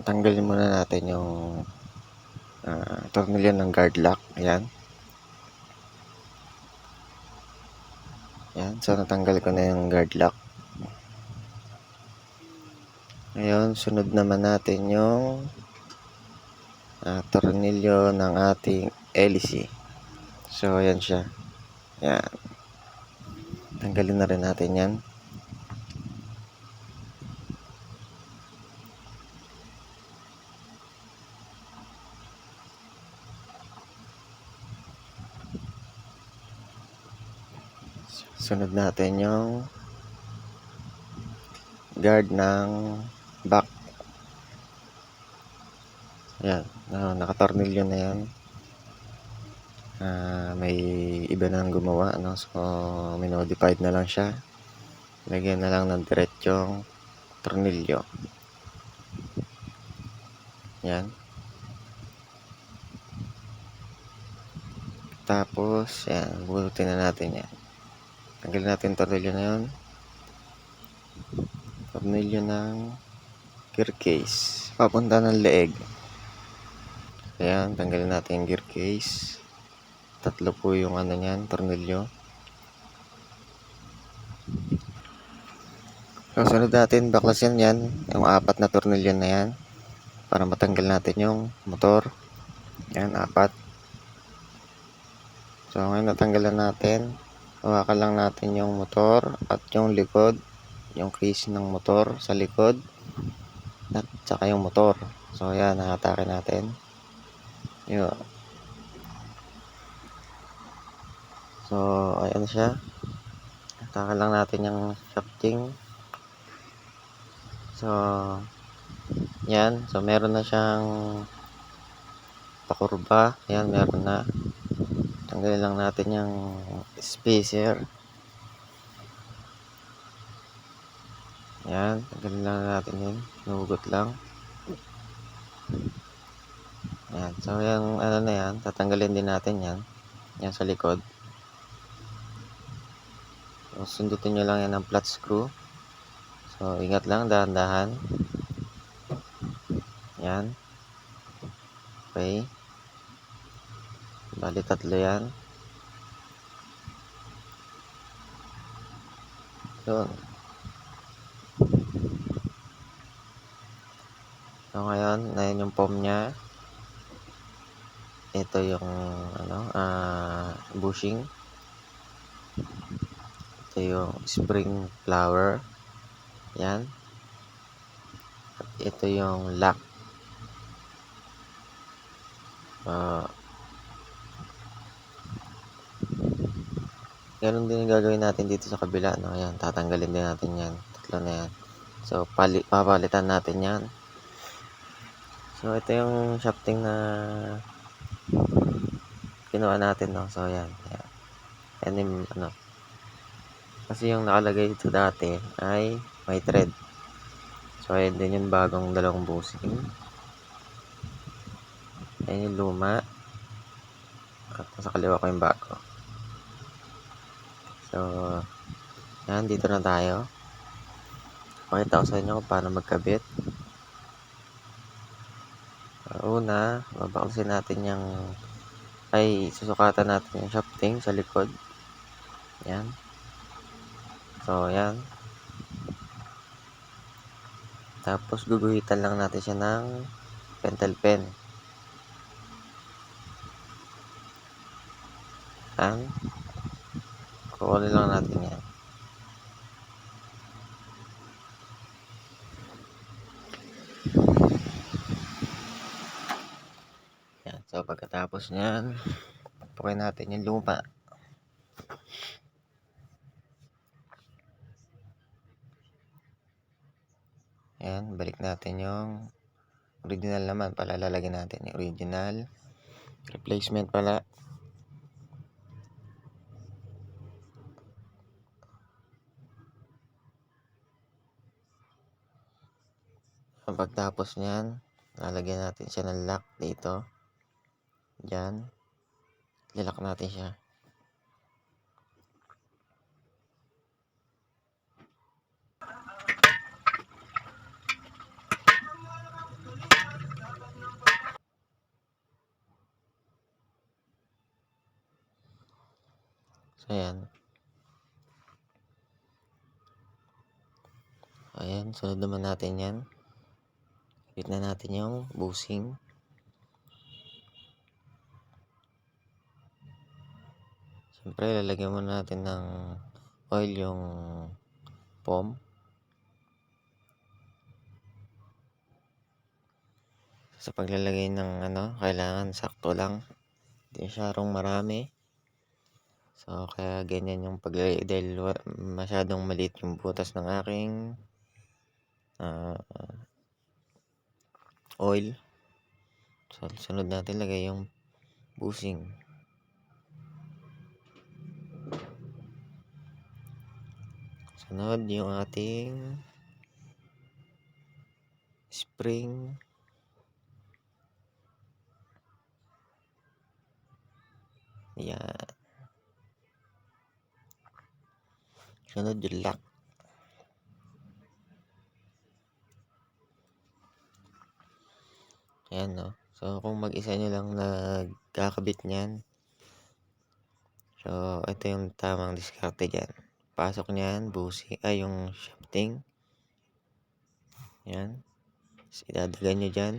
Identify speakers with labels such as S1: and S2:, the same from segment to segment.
S1: Tanggalin muna natin yung tornilyo ng guard lock. Ayan. Ayan. So, natanggal ko na yung guard lock. Ngayon, sunod naman natin yung tornilyo ng ating LC. So, ayan siya. Ayan. Tanggalin na rin natin yan. Sunod natin yung guard ng back. Ayan. Nakatornilyo na yan. May iba nang gumawa, no? So, minodified na lang siya. Lagyan na lang ng diretsong tornilyo. Yan. Tapos, yan. Bunutin na natin yan. Tanggalin natin tornilyo na yun. Tornilyo ng gear case. Papunta ng leeg. Ayan. Tanggalin natin yung gear case. 3 po yung niyan, tornilyo. So, sunod natin, baklasin yan. Yung 4 na tornilyo na yan. Para matanggal natin yung motor. Yan, 4. So, ngayon natanggalan natin. Hawakan lang natin yung motor at yung likod. Yung case ng motor sa likod. At saka yung motor. So, yan, nakatake natin. Yun. So, ayan siya. Atake lang natin yung shafting. So, yan. So, meron na siyang pakurba. Yan, meron na. Tanggalin lang natin yung spacer. Yan. Tanggalin lang natin yun. Nugot lang. Yan. So, yung na yan. Tatanggalin din natin yan. Yan sa likod. So, sundutin nyo lang yan ng flat screw. So, ingat lang. Dahan-dahan. Yan. Okay. Bali 3 yan. Yun. So, ngayon, ayan yung foam nya. Ito yung, bushing. Ito yung spring flower. Yan. At ito yung lock. Ganun din yung gagawin natin dito sa kabila, no? Ayan, tatanggalin din natin yan. 3 na yan. So, papalitan natin yan. So, ito yung shafting na kinuha natin, no? So, ayan. Ayan yung, kasi yung nakalagay dito dati ay may thread. So, ayan din yung bagong dalawang bushing. Ayan yung luma. At sa kaliwa ko yung bago. So, yan, dito na tayo. Pakita ko sa inyo kung paano magkabit. Una, babaklasin natin yung susukatan natin yung shafting sa likod. Yan. So, yan. Tapos, guguhitan lang natin siya ng pentel pen. Yan. Kukunin lang natin yan. Yan. So, pagkatapos nyan, pukin natin yung luma. Yan. Balik natin yung original naman. Pala lalagyan natin yung original. Replacement pala. Pagtapos nyan, lalagyan natin siya ng lock dito. Diyan. Lilock natin siya. Ayan. Ayan, sunod naman natin yan. Hit na natin yung bushing. Siyempre, lalagyan muna natin ng oil yung foam. Sa paglalagay ng kailangan sakto lang. Hindi masyadong marami. So, kaya ganyan yung paglalagay dahil masyadong maliit yung butas ng aking oil. So, sunod natin lagay yung bushing. Sunod yung ating spring. Yan. Sunod yung lock. Ayan, no. So, kung mag-isa nyo lang nagkakabit niyan, so, ito yung tamang diskarte dyan. Pasok niyan, bushing, yung shafting. Yan. So, idadagan nyo dyan.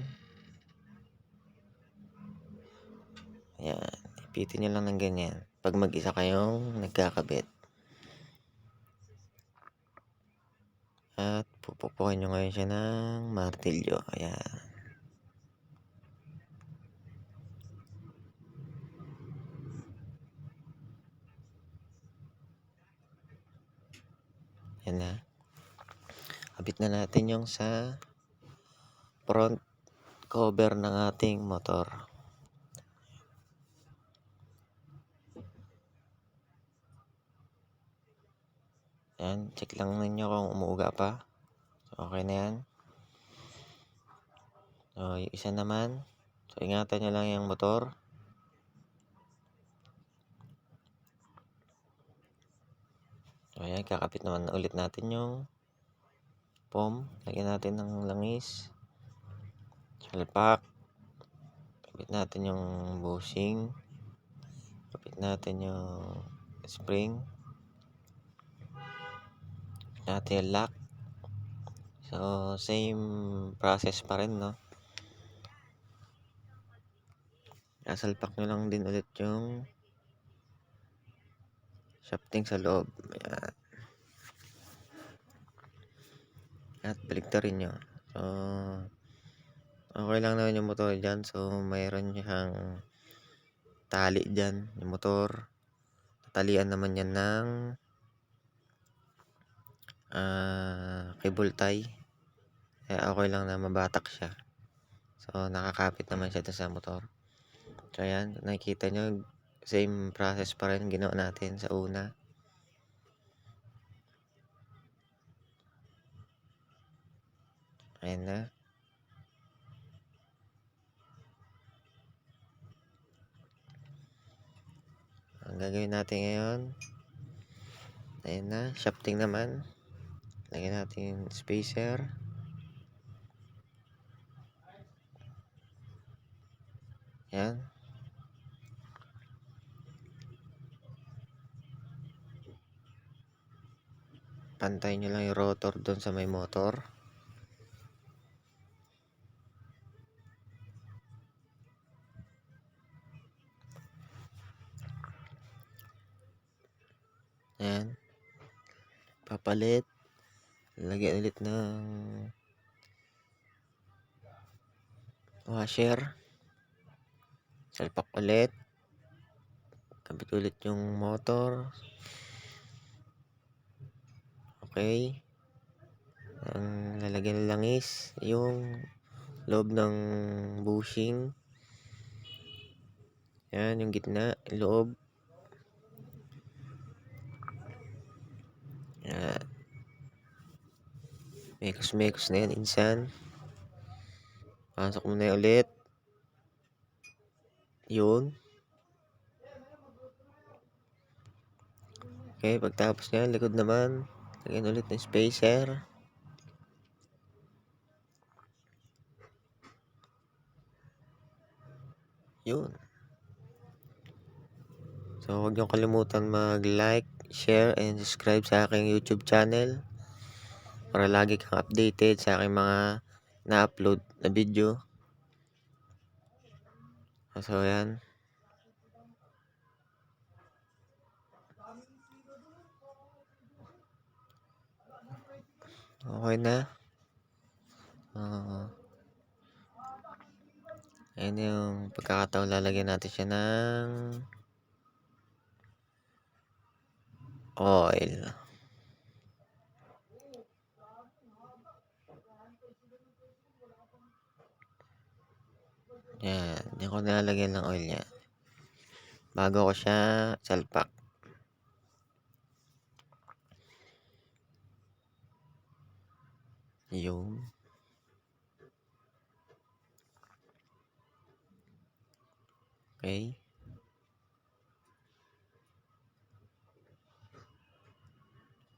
S1: Ayan. Ipitin nyo lang ng ganyan. Pag mag-isa kayong nagkakabit. At pupupukin nyo ngayon siya ng martilyo. Ayan. Yan na. Kabit na natin yung sa front cover ng ating motor. Yan. Check lang ninyo kung umuuga pa. So, okay na yan. So, yung isa naman. So, ingatan nyo lang yung motor. So, ayan. Kakapit naman ulit natin yung foam. Lagyan natin ng langis. Salpak. Kapit natin yung bushing. Kapit natin yung spring. Kapit natin yung lock. So, same process pa rin, no? Nasalpak nyo lang din ulit yung shafting sa loob. Ayan. At baliktarin nyo. So, okay lang naman yung motor dyan. So, mayroon siyang tali dyan. Yung motor. Tatalian naman yan ng cable tie. Kaya okay lang na mabatak siya. So, nakakapit naman siya sa motor. So, ayan. Nakikita nyo, same process pa rin ginawa natin sa una. Ayan na. Ang gagawin natin ngayon, ayan na, shafting naman. Lagyan natin yung spacer. Ayan. Pantay nyo lang yung rotor doon sa may motor. Ayan. Papalit. Lagyan ulit ng washer. Salpak ulit. Kabit ulit yung motor. Okay. Ang lalagyan ng langis yung loob ng bushing. Yan, yung gitna, loob. Yan. Mekos-mekos na yan, insan. Pasok mo na yan ulit. Yun. Okay, pagtapos nyan, likod naman. Lagyan ulit ng spacer. Yun. So, huwag niyong kalimutan mag-like, share, and subscribe sa aking YouTube channel para lagi kang updated sa aking mga na-upload na video. So, yan. Okay na. Ayan yung pagkakataon, lalagyan natin siya ng oil. Yan, hindi ko nilalagyan ng oil niya bago ko siya salpak. Yung okay.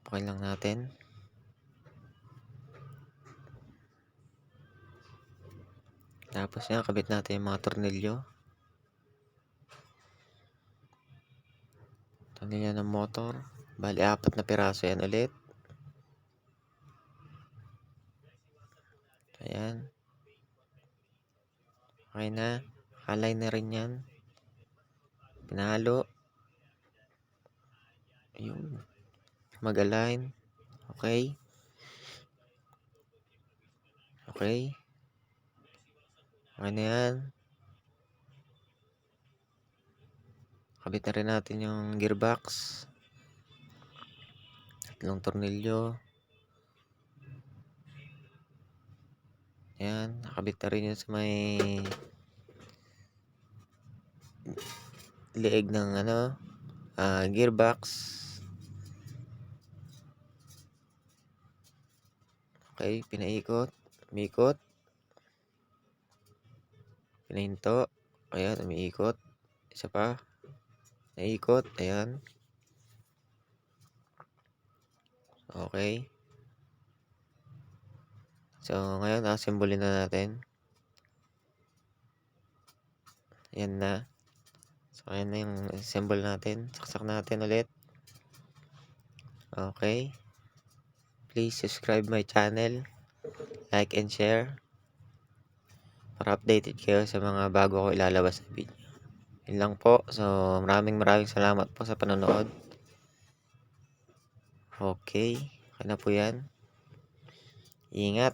S1: Okay lang natin. Tapos yan, kabit natin yung mga tornilyo. Tornilyo ng motor. Bali, 4 na piraso yan ulit. Ayan. Okay na. Halay na rin yan. Pinalo. Ayun. Mag-align. Okay. Okay. Okay na yan. Kabit na rin natin yung gearbox. 3 tornilyo. Ayan. Nakabit na rin yun sa may leeg ng gearbox. Okay. Pinaikot. Umikot. Pinahinto. Ayan. Umiikot. Isa pa. Naikot. Ayan. Okay. So, ngayon, assemble na natin. Ayan na. So, ayan na yung assemble natin. Saksak natin ulit. Okay. Please subscribe my channel. Like and share. Para updated kayo sa mga bago ko ilalabas na video. Yun lang po. So, maraming salamat po sa panonood. Okay. Okay na po yan. Ingat.